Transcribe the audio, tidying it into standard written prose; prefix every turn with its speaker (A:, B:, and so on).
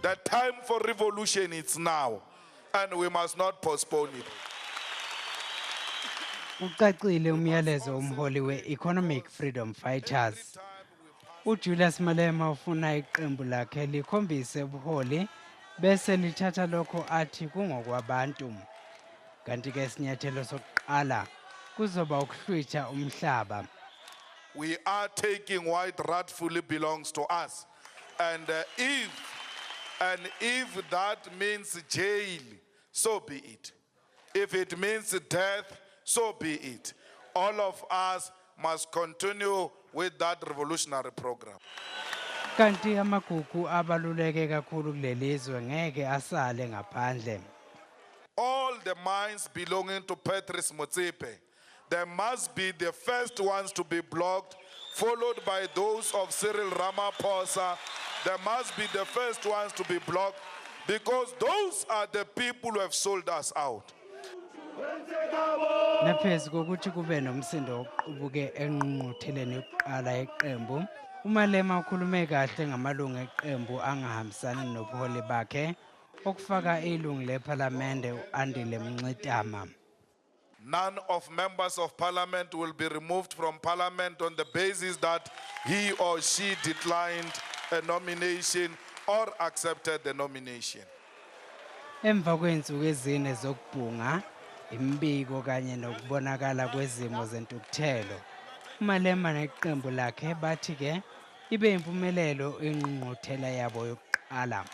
A: The time for revolution is now, and we must not postpone it.
B: Ucacile umyalezo umholi we-Economic Freedom Fighters. UJulius Malema ufuna iqembu lakhe likhombise ubuholi bese lithatha lokho athi kungokwabantu. Kanti ke isinyathelo sokuqala kuzoba ukuhlwitha umhlaba.
A: We are taking what rightfully belongs to us. And if that means jail, so be it. If it means death, so be it. All of us must continue with that revolutionary program.
B: Kanti amagugu abaluleke kakhulu kulelizwe ngeke asale ngaphandle.
A: All the mines belonging to Patrice Motsepe, they must be the first ones to be blocked, followed by those of Cyril Ramaphosa. They must be the first ones to be blocked because those are the people who have sold us out.
B: Naphezu kokuthi kube nomsindo oqubuke enqungqutheleni yokuqala yeqembu, uMalema ukhulume kahle ngamalungu eqembu angahambisani nobuholi bakhe okufaka ilungu lePhalamende uAndile Mngxitama.
A: None of members of parliament will be removed from parliament on the basis that he or she declined a nomination or accepted the nomination.
B: Emva kwensuku ezine zokubhunga, imbiko kanye nokubonakala kwezimo zentukuthelo, uMalema neqembu lakhe bathi ke ibe impumelelo ingqungquthela yabo yokuqala.